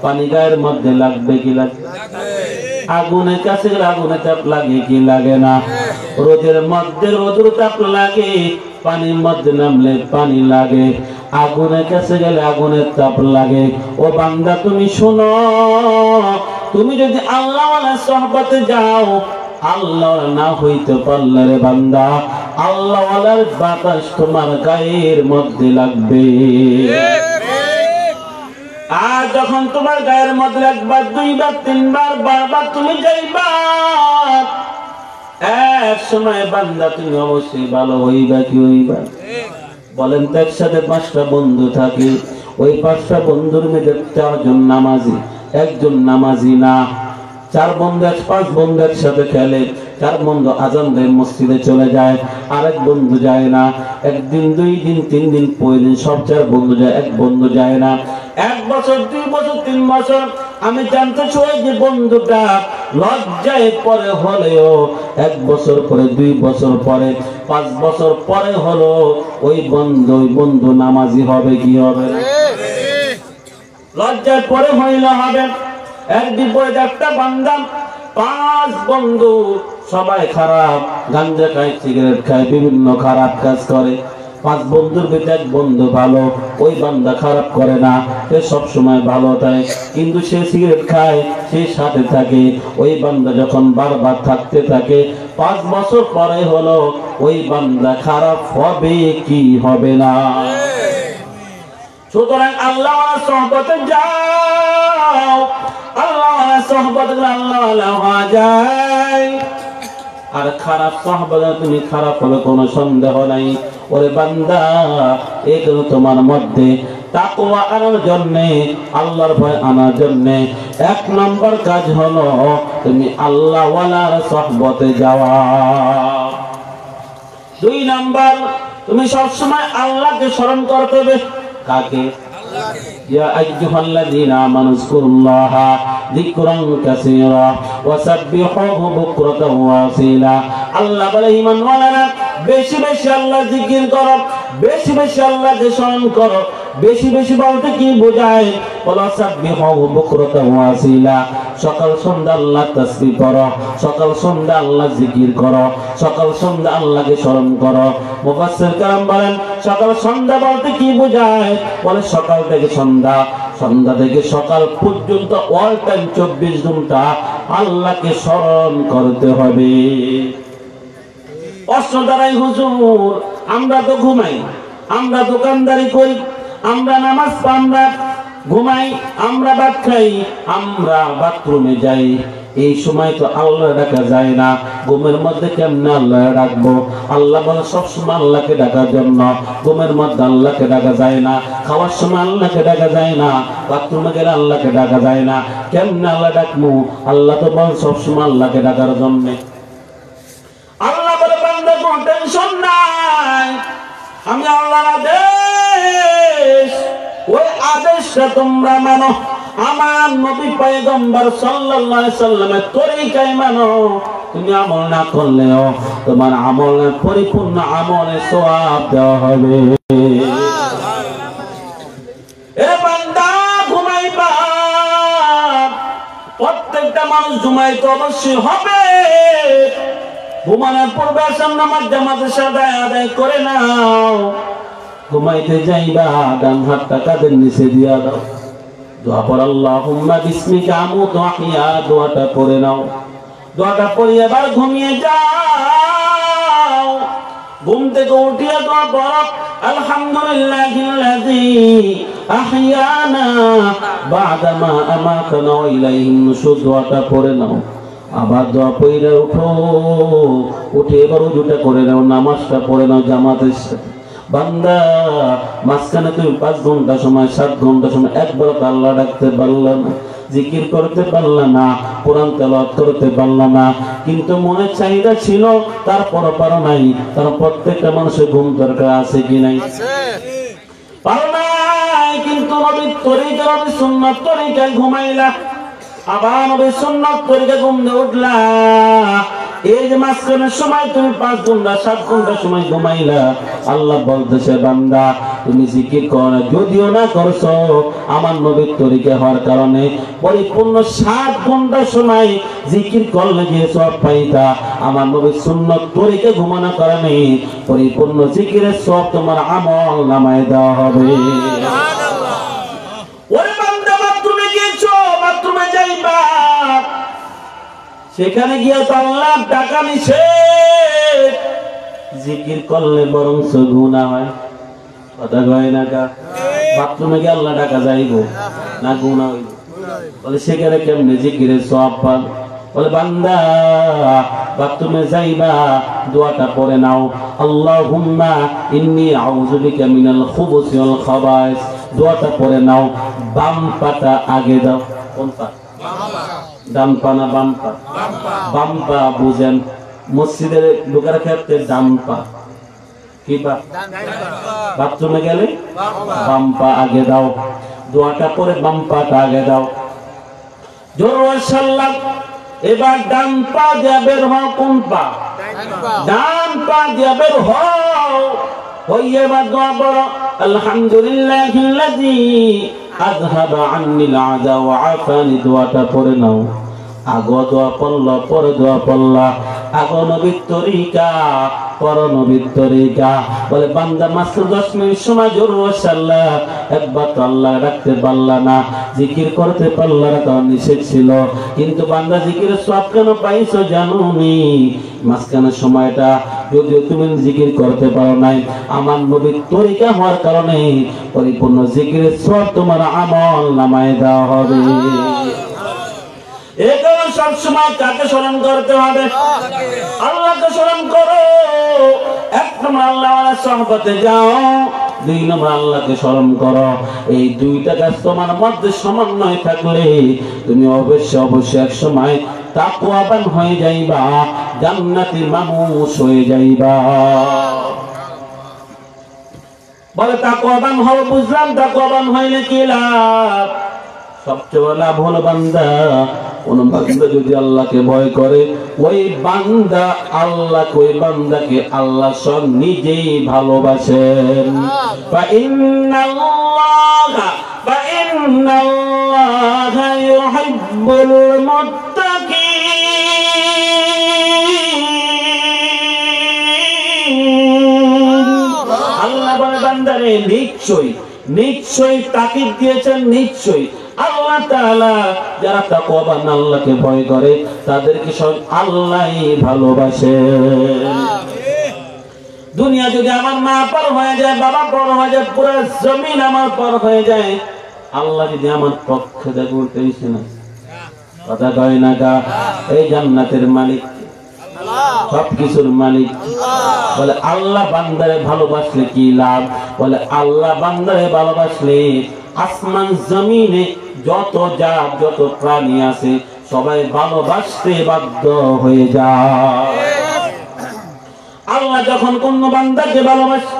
পানি গায়ের মধ্যে লাগবে কি লাগবে? আগুনের কাছে আগুনের তাপ লাগে কি লাগে না? রোদের মধ্যে রোদের তাপ লাগে, পানির মধ্যে নামলে পানি লাগে, আগুনের কাছে গেলে আগুনের তাপ লাগে। ও বান্দা তুমি শোনো, তুমি যদি আল্লাহ ওয়ালার সুহবতে যাও, আল্লাহ না হইতে পারলে রে বান্দা, আল্লাহ ওয়ালার বাতাস তোমার গায়ের মধ্যে লাগবে। আর যখন তোমার গায়ের মধ্যে একবার, দুইবার, তিনবার, বারবার তুমি যাইবা, এক সময় বান্দা তুমি অবশ্যই ভালো হইবা। কি হইবা বলেন তো? একসাথে 5টা বন্ধু থাকে, ওই 5টা বন্ধুর মধ্যে 4 জন নামাজি, একজন নামাজি না। 4 বন্ধু 5 বন্ধু একসাথে খেলে, 4 বন্ধু আজান দেয় মসজিদে চলে যায়, আরেক বন্ধু যায় না। একদিন, 2 দিন, 3 দিন, 5 দিন, সব 4 বন্ধু যায়, এক বন্ধু যায় না। 1 বছর, 2 বছর, 3 বছর, আমি জানতে চাই যে বন্ধুটা লজ্জায় পরে হলেও 1 বছর পরে, 2 বছর পরে, 5 বছর পরে হলো ওই বন্ধু নামাজি হবে। কি হবে? লজ্জায় পরে হইলে হবে। এর বিপরীতে একটা বান্দা, 5 বন্ধু সবাই খারাপ, গাঞ্জা খায়, সিগারেট খায়, বিভিন্ন খারাপ কাজ করে। 5 বন্ধুর ভিতরে 1 বন্ধু ভালো, ওই বান্দা খারাপ করে না, সে সব সময় ভালো থাকে। কিন্তু সে সিগারেট খায়, সে সাথে থাকে। ওই বান্দা যখন বারবার থাকতে থাকে, 5 বছর পরে হলো ওই বান্দা খারাপ হবে কি হবে না? সুতরাং আল্লাহ ওয়ালার সুহবতে যাও, আল্লাহ ওয়ালার সুহবতে আল্লাহ ওয়ালা হওয়া যায়। আর খারাপ সুহবতে তুমি খারাপ হবে, কোনো সন্দেহ নাই। ওরে বান্দা, এগুলো তোমার মধ্যে তাকওয়া আনার জন্যে, আল্লাহর ভয় আনার জন্যে 1 নম্বর কাজ হলো তুমি আল্লাহ ওয়ালার সুহবতে যাওয়া। 2 নম্বর, তুমি সবসময় আল্লাহকে স্মরণ করতে হবে। কাকে? ইয়া আইয়ুহাল্লাযীনা আমানু যকুরুল্লাহা যিকরান কাসীরা ওয়া সাব্বিহুহু বুকরাতাও ওয়া আসীলা। আল্লাহ বলে, ঈমানওয়ালারা বেশি বেশি আল্লাহ জিকির করো, বেশি বেশি আল্লাহকে স্মরণ করো। বেশি বেশি বলতে কি বোঝায়? ওয়া সাব্বিহুহু বুকরাতাও ওয়া আসীলা। সকাল সন্ধ্যা আল্লাহ তাসবিহ করো, সকাল সন্ধ্যা আল্লাহ জিকির করো, সকাল সন্ধ্যা আল্লাহকে স্মরণ করো। মুফাসসির کرام বলেন, সকাল সন্ধ্যা বলতে কি বোঝায়? বলে সকাল থেকে সন্ধ্যা, সন্ধ্যা থেকে সকাল পর্যন্ত অল টাইম 24 ঘন্টা আল্লাহকে স্মরণ করতে হবে। প্রশ্ন দাঁড়াই, হুজুর আমরা তো ঘুমাই, আমরা দোকানদারি করি, আমরা নামাজ পড়ি, আমরা ঘুমাই, আমরা ভাত খাই, আমরা বাথরুমে যাই, এই সময় তো আল্লাহ ডাকা যায় না। ঘুমের মধ্যে কেমনে আল্লাহ ডাকবো? আল্লাহ বলে সবসময় আল্লাহকে ডাকার জন্য। ঘুমের মধ্যে আল্লাহকে ডাকা যায় না, খাওয়ার সময় আল্লাহকে ডাকা যায় না, বাথরুমে গেলে আল্লাহকে ডাকা যায় না। কেমনে আল্লাহ ডাকবো? আল্লাহ তো বল সবসময় আল্লাহকে ডাকার জন্য। আল্লাহ বলে, বান্দা কোনো টেনশন নাই, আমি আল্লাহর আদেশ, ওই আদেশটা তোমরা মানো। আমার নবী পয়গম্বর সাল্লাল্লাহু আলাইহি সাল্লামের তরিকায় মানো। তুমি আমল না করলেও তোমার আমলের পরিপূর্ণ আমলের সওয়াব দেওয়া হবে। এ বান্দা, ঘুমাইবা, প্রত্যেকটা মানুষ ঘুমাইতে অবশ্যই হবে। ঘুমানোর পূর্বে আসর নামাজ জামাতের সাথে আদায় করে নাও। ঘুমাইতে যাইবা, ডান হাতটা কাঁধের নিচে দিয়া দাও, দোয়া পড়, আল্লাহুম্মা বিসমিকা আমুতু ওয়া আহইয়া, দোয়াটা পড়ে নাও। দোয়াটা পড়ে এবার ঘুমিয়ে যাও। ঘুম থেকে উঠিয়ে দোয়া পড়ো, আলহামদুলিল্লাহিল্লাযী আহইয়ানা বা'দা মা আমাতানা ওয়া ইলাইহিন নুশুর, দোয়াটা পড়ে নাও। আবার দোয়া পড়ে উঠো, উঠে এবার ওযুটা করে নাও, নামাজটা পড়ে নাও জামাতের সাথে। বান্দা, মাঝখানে তুমি 5 ঘন্টা সময়, 7 ঘন্টা সময় একবার আল্লাহ ডাকতে পারলা না, জিকির করতে পারলা না, কোরআন তেলাওয়াত করতে পারলা না, কিন্তু মনে চাহিদা ছিল, তারপরও পারো নাই। তার প্রত্যেকটা মানুষের ঘুম দরকার আছে কি নাই? পারো নাই, কিন্তু নবীর তরিকা, নবীর সুন্নাত তরিকায় ঘুমাইলা, আবার নবীর সুন্নাত তরিকায় ঘুম দিয়ে উঠলা। এই যে মাঝখানের সময় তুমি 5 ঘন্টা 7 ঘন্টা সময় ঘুমাইলা, আল্লাহ বলতেছে, বান্দা তুমি জিকির করো, যদিও না করছো আমার নবীর তরিকা হওয়ার কারণে পরিপূর্ণ 7 ঘন্টা সময় জিকির করলে যে সওয়াব পাইতা, আমার নবীর সুন্নাত তরিকা ঘুমানোর কারণে পরিপূর্ণ জিকিরের সওয়াব তোমার আমল নামায় দেওয়া হবে। সুবহানাল্লাহ। ওরে বান্দা, বাথরুমে গিয়েছো, বাথরুমে যাইবা, সেখানে গিয়ে তো আল্লাহ টাকা নিষেধ, জিকির করলে বরং গুনাহ হয়। কথা কয় না কা? বাথরুমে গিয়ে আল্লাহ টাকা যাইব না গুনাহ হইব? বলে সেখানে কেমনে জিকিরের সওয়াব পান? বলে বান্দা বাথরুমে যাইবা দোয়াটা পড়ে নাও, আল্লাহুম্মা ইন্নী আউযু বিকা মিনাল খুবুসি ওয়াল খাবায়েস। দোয়াটা পড়ে নাও, বাম পাটা আগে দাও। কোন পা? ডান পা না বাম পা? বাম পা বুঝেন, মসজিদের ঢোকার ক্ষেত্রে ডান পা। কি পা? বাথরুমে গেলে বাম পা আগে দাও। দোয়াটা পরে বাম পাটা আগে দাও। জোরে সাল্লাম। এবার ডান পা দিয়ে বের হও। কোন পা? ডান পা দিয়ে বের হও। হইয়ে এবার দোয়া করো, আলহামদুলিল্লাহিল্লাযী আযহাবা আন্নিল আযা ওয়া আফানি। দোয়াটা পড়ে নাও। আগো দোয়া পড়লা, পরে দোয়া পড়লা। আগো নবীর তরিকা, পর নবীর তরিকা। বলে বান্দা মাত্র 10 মিনিট সময় জোর সাল্লাহ, একবার তো আল্লাহ রাখতে পারলা না, জিকির করতে পারলা না, কারণ নিষেধ ছিল। কিন্তু বান্দা জিকিরের সওয়াব কেন পাইছো জানোনি? মাঝখানের সময়টা যদিও তুমি জিকির করতে পারো নাই, আমার নবীর তরিকা হওয়ার কারণে পরিপূর্ণ জিকিরের সওয়াব তোমার আমল নামায় দেওয়া হবে। এই কারণে সবসময় কাকে স্মরণ করতে হবে? আল্লাহকে স্মরণ করো। 1 নম্বর আল্লাহর সহবতে যাও, 2 নম্বর আল্লাহকে স্মরণ করো। এই দুইটা কাজ তোমার মধ্যে সমন্বয় থাকলে তুমি অবশ্যই এক সময় তাকওয়াবান হয়ে যাইবা, জান্নাতি মানুষ হয়ে যাইবা। বলে তাকওয়াবান হও, বুঝলাম। তাকওয়াবান হইলে কি লাভ? সবচেয়ে লাভ হলো বান্দা, কোন বান্দা যদি আল্লাহকে ভয় করে, ওই বান্দা আল্লাহকে, ওই বান্দাকে আল্লাহ সব নিজেই ভালোবাসেন। ফাইন্নাল্লাহা ইউহিব্বুল মুত্তাকিন। আল্লাহ বলে বান্দারে নিশ্চয়ই তাকিদ দিয়েছেন, নিশ্চয়ই আল্লাহ তাআলা যারা তাকওয়াবান আল্লাহকে ভয় করে তাদেরকে সব আল্লাহই ভালোবাসেন। দুনিয়া যদি আমার মা পর হয়ে যায়, বাবা পর হয়ে যায়, পুরো জমিন আমার পর হয়ে যায়, আল্লাহ যদি আমার পক্ষে থাকে টেনশন আছে। কথা কয় না গা? এই জান্নাতের মালিক, সবকিছুর মালিক। বলে আল্লাহ বান্দারে ভালোবাসলে কি লাভ? বলে আল্লাহ বান্দারে ভালোবাসলে আসমান জমিনে যত জাত, যত প্রাণী আছে সবাই ভালোবাসতে বাধ্য হয়ে যায়। আল্লাহ যখন কোন বান্দাকে ভালোবাসে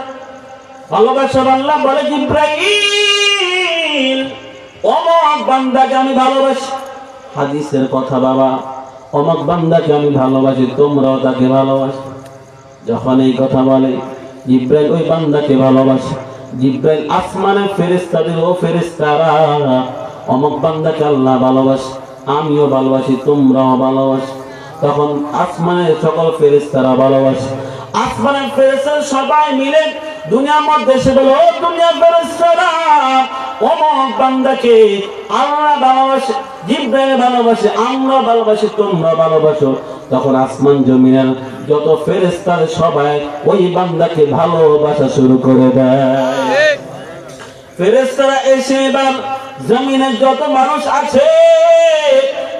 আল্লাহ বলে জিবরাইল, অমুক বান্দাকে আমি ভালোবাসি। হাদিসের কথা বাবা, অমুক বান্দাকে আমি ভালোবাসি, তোমরাও তাকে ভালোবাসো। যখন এই কথা বলে জিবরাইল ওই বান্দাকে ভালোবাসে। জিবরাইল আসমানের ফেরেশতাদের, ও ফেরেশতারা অমুক বান্দাকে আল্লাহ ভালোবাসে, আমিও ভালোবাসি, তোমরাও ভালোবাসো। তখন আসমানের সকল ফেরেশতারা ভালোবাসে। আসমানের ফেরেশতারা সবাই মিলে দুনিয়ার মধ্যে এসে বলে, ও দুনিয়ার ফেরেশতারা, অমুক বান্দাকে আল্লাহ ভালোবাসে, জিবরাইল ভালোবাসে, আমরা ভালোবাসি, তোমরা ভালোবাসো। তখন আসমান জমিনের যত ফেরেশতারা সবাই ওই বান্দাকে ভালোবাসা শুরু করে দেয়। ফেরেশতারা এসে এবার জমিনের যত মানুষ আছে,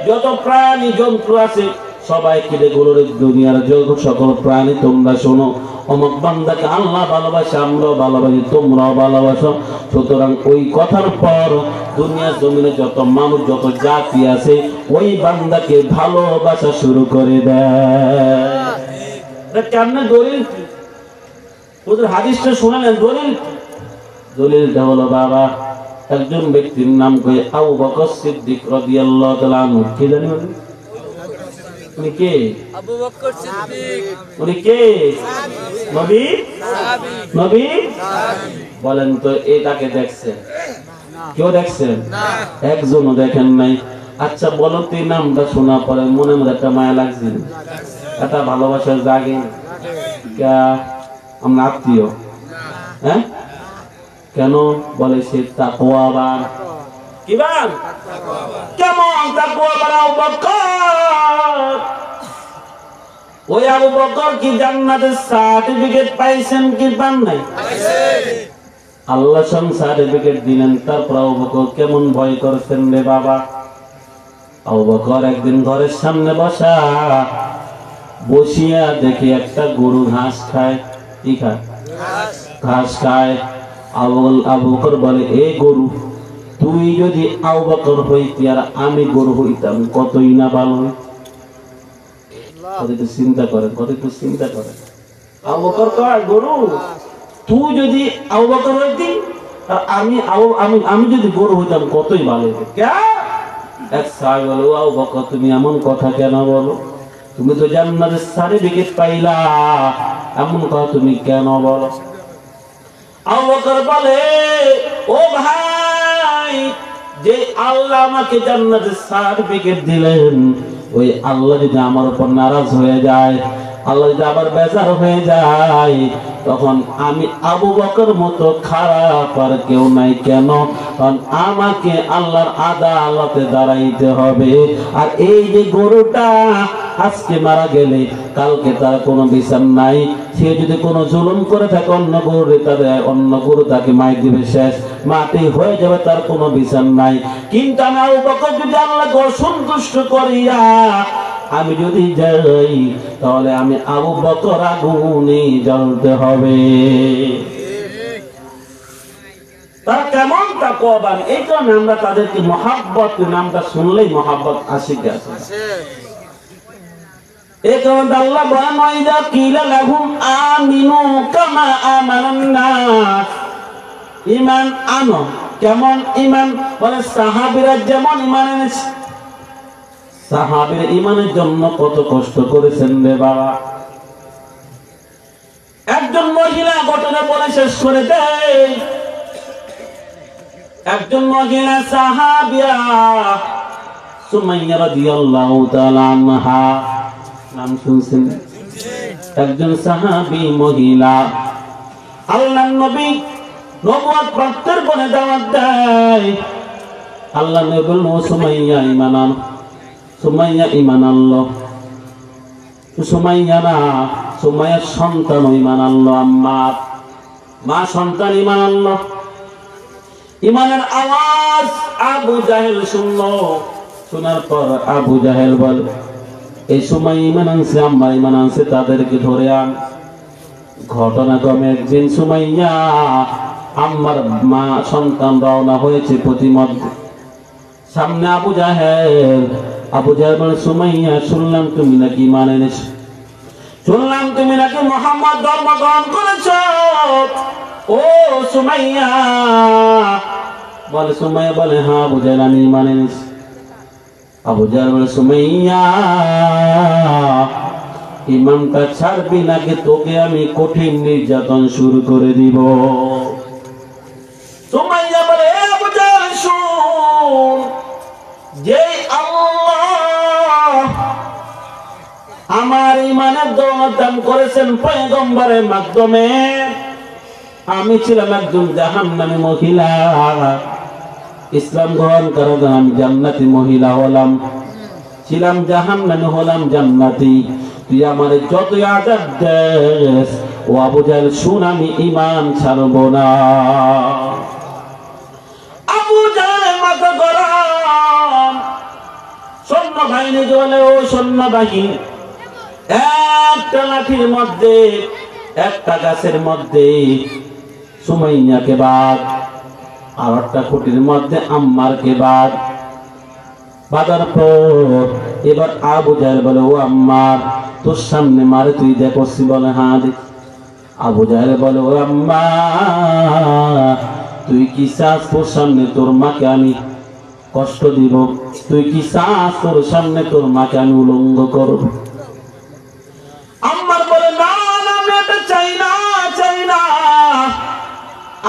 যত প্রাণী জন্তু আছে সবাইকে বলে, দুনিয়ার যত সকল প্রাণী তোমরা শোনো, অমুক বান্দাকে আল্লাহ ভালোবাসে, আমরাও ভালোবাসি, তোমরাও ভালোবাসো। সুতরাং ওই কথার পর দুনিয়ার জমিনে যত মানুষ, যত জাতি আছে ওই বান্দাকে ভালোবাসা শুরু করে দেয়। কেমনে দলিল? ওদের হাদিসটা শুনলেন, দলিলটা হলো বাবা, একজন ব্যক্তির নাম কই আবু বকর সিদ্দিক রাদিয়াল্লাহু তাআলা আনহু। কি জানি উনি কে? আবু বকর সিদ্দিক। উনি কে? নবী? নবী? বলেন তো এটাকে দেখছেন? কেউ দেখছেন? একজনও দেখেন নাই। আচ্ছা বলো তো, নামটা শোনা পরে মনে মধ্যে একটা মায়া লাগছে, একটা ভালোবাসা জাগে? আমরা আত্মীয়? হ্যাঁ, কেন? বলে সে তাকওয়াবান। কি বান কেমন তাকওয়াবান আবু বকর? ওই আবু বকর কি জান্নাতের সার্টিফিকেট পাইছেন কি পান নাই? আল্লাহ সার্টিফিকেট দিলেন, তারপর আবু বকর কেমন ভয় করছেন রে বাবা। আবু বকর একদিন ঘরের সামনে বসিয়া দেখি একটা গরু ঘাস খায়। কি খায়? ঘাস খায়। আবু বকর বলে, এ গরু, তুই যদি আবু বকর হইতি আর আমি গরু হইতাম কতই না ভালো হইত। চিন্তা করেন, চিন্তা করেন। আবু বকর কয়, গরু, তুই যদি আবু বকর হইতি আর আমি যদি গরু হইতাম কতই ভালো হইত। এক সাহাবী বলে, ও আবু বকর, তুমি এমন কথা কেন বলো? তুমি তো জান্নাতের সার্টিফিকেট পাইলা, এমন কথা তুমি কেন বলো? আবু বকর বলে, ও ভাই, যে আল্লাহ আমাকে জান্নাতের সার্টিফিকেট দিলেন, ওই আল্লাহ যদি আমার উপর নারাজ হয়ে যায়, আল্লাহ যদি আবার বেজার হয়ে যায়, তখন আমি আবু বকর মতো খারাপ আর কেউ নাই। কেন? কারণ আমাকে আল্লাহর আদালতে দাঁড়াইতে হবে। আর এই যে গরুটা আজকে মারা গেলে কালকে তার কোনো বিচার নাই। সে যদি কোনো জুলুম করে থাকে অন্য গরু তাকে মাই দিবে, শেষ মাটি হয়ে যাবে, তার কোনো বিচার নাই। কিন্তু আমি আবু বকর যদি আল্লাহকে অসন্তুষ্ট করিয়া আমি যদি যাই, তাহলে আমি আবু বকর আগুনে জ্বলতে হবে। তারা কেমন তাকওয়াবান, এই কারণে আমরা তাদেরকে মহাব্বত, নামটা শুনলেই মহাব্বত আশিকে আসে। এই কারণে আল্লাহ বলেন, ওয়াইদা কিলা লাহুম আমিনু কামা আমানান নাস, ঈমান আনো। কেমন ঈমান? বলে সাহাবীরা যেমন ঈমান এনেছে। সাহাবীর ঈমানের জন্য কত কষ্ট করেছেন রে বাবা। একজন মহিলা ঘটনা বলে শেষ করে দেয়। একজন মহিলা সাহাবিয়া সুমাইয়া রাদিয়াল্লাহু তাআলা আনহা, নাম শুনছেন? একজন সাহাবী মহিলা আল্লাহর নবী নবুয়ত প্রাপ্তির পরে দাওয়াত দেয়। আল্লাহ নবী বললেন, সুমাইয়া ঈমান আনো। সুমাইয়া ঈমান আনলো। সুমাইয়া না, সুমাইয়ার সন্তান ঈমান আনলো। আম্মার মা সন্তান ঈমান আনলো। ঈমানের আওয়াজ আবু জাহেল শুনলো। শোনার পর আবু জাহেল বলে, এই সুমাইয়া ঈমান আনছে, আম্মার ঈমান আনছে, তাদেরকে ধরে আন। ঘটনা ক্রমে একদিন সুমাইয়া আম্মার মা সন্তান রওনা হয়েছে প্রতিমধ্যে। সামনে আবু জাহেল। আবু জাহেল বলে, সুমাইয়া, শুনলাম তুমি নাকি ঈমান এনেছো, শুনলাম তুমি নাকি মুহাম্মদ ধর্ম গ্রহণ করেছো। ও সুমাইয়া বলে, সুমাইয়া বলে, হ্যাঁ আবু জাহেল, আমি ঈমান এনেছি। আবু জাহেল বলে, সুমাইয়া, ঈমানটা ছাড়বি নাকি তোকে আমি কঠিন নির্যাতন শুরু করে দিব। সুমাইয়া বলে, আবু জাহেল শুন, যে আল্লাহ আমার ঈমানের দৌলত দান করেছেন পয়গম্বরের মাধ্যমে, আমি ছিলাম একজন জাহান্নামী মহিলা, ইসলাম গ্রহণ করার জন্য আমি জান্নাতি মহিলা হলাম, ছিলাম জাহান্নামী, হলাম জান্নাতি। তুই আমার যতই আযাব দেস, ও আবু জাহেল শুন, আমি ঈমান ছাড়ব না। আবু জাহেলের মাথা গরম। সৈন্যবাহিনী বলে, ও সৈন্যবাহিনী, একটা লাঠির মধ্যে, একটা গাছের মধ্যে সুমাইয়াকে বাদ, আর একটা খুঁটির মধ্যে আম্মারকে বাদ। বাঁধার পর এবার আবু জাহেল বলে, ও আম্মার, তোর সামনে মারে, তুই দেখছি? বলে, হ্যাঁ দেখি। আবু জাহেল বলে, ও আম্মা, তুই কি চাস তোর সামনে তোর মাকে আমি কষ্ট দিব? তুই কি চাস তোর সামনে তোর মাকে আমি উলঙ্গ করব? আম্মার বলে, না না, আমি এটা চাই না, চাই না।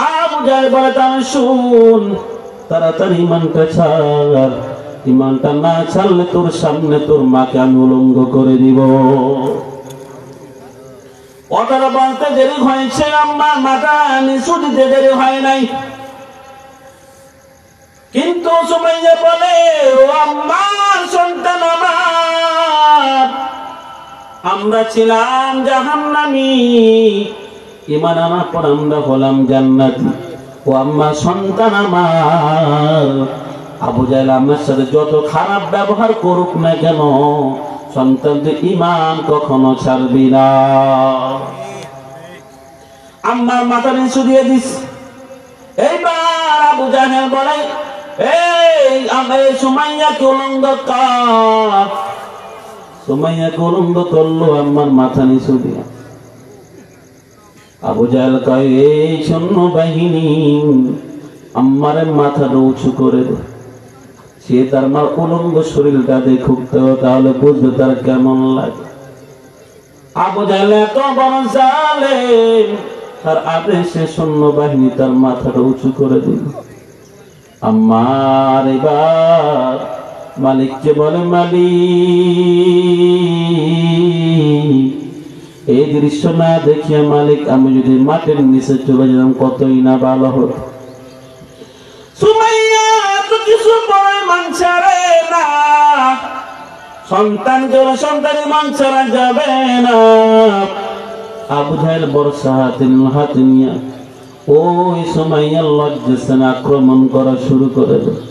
আবু জাহেল বলে, তাহলে শুন, তাড়াতাড়ি ঈমানটা ছাড়, ঈমানটা না ছাড়লে তোর সামনে তোর মাকে আমি উলঙ্গ করে দিব। কথাটা বলতে দেরি হয়েছে, আম্মা মাথা নিচু দিতে দেরি হয় নাই। কিন্তু সুমাইয়া বলে, ও আমার সন্তান আমার, আমরা ছিলাম জাহান্নামী, ঈমান আনার পর আমরা হলাম জান্নাতি। ও আমার সন্তান আমার, আবু জাহেল আমার সাথে যত খারাপ ব্যবহার করুক না কেন, সন্তানদের ঈমান কখনো ছাড়বি না। আমার মাথা নিচু দিয়ে দিস। এইবার আবু জাহেল বলে, এই আমি সুমাইয়াকে উলঙ্গ কর। সুমাইয়াকে উলঙ্গ করলো আমার মাথা নিচু দিয়ে। আবু জাহেল কয়, এই সৈন্য বাহিনী আমার মাথাটা উঁচু করে দে। সে তার মা উলঙ্গ শরীরটা দেখুক তো, তাহলে বুঝবে তার কেমন লাগে। আবু জাহেল এত বড় জালেম, তার আদেশে সৈন্য বাহিনী তার মাথাটা উঁচু করে দিল। আমার এবার মালিককে বলে, মালিক, এই দৃশ্য না দেখিয়া মালিক আমি যদি মাটির নিচে চলে যেতাম কতই না ভালো হতো। সুমাইয়া তো কিছু বড় মান ছাড়ে না, সন্তান জোর সন্তানের মান ছাড়া যাবে না। আবু জাহেল বর্ষা হাতে নিয়ে ওই সুমাইয়ার লজ্জাস্থানে আক্রমণ করা শুরু করে দেয়।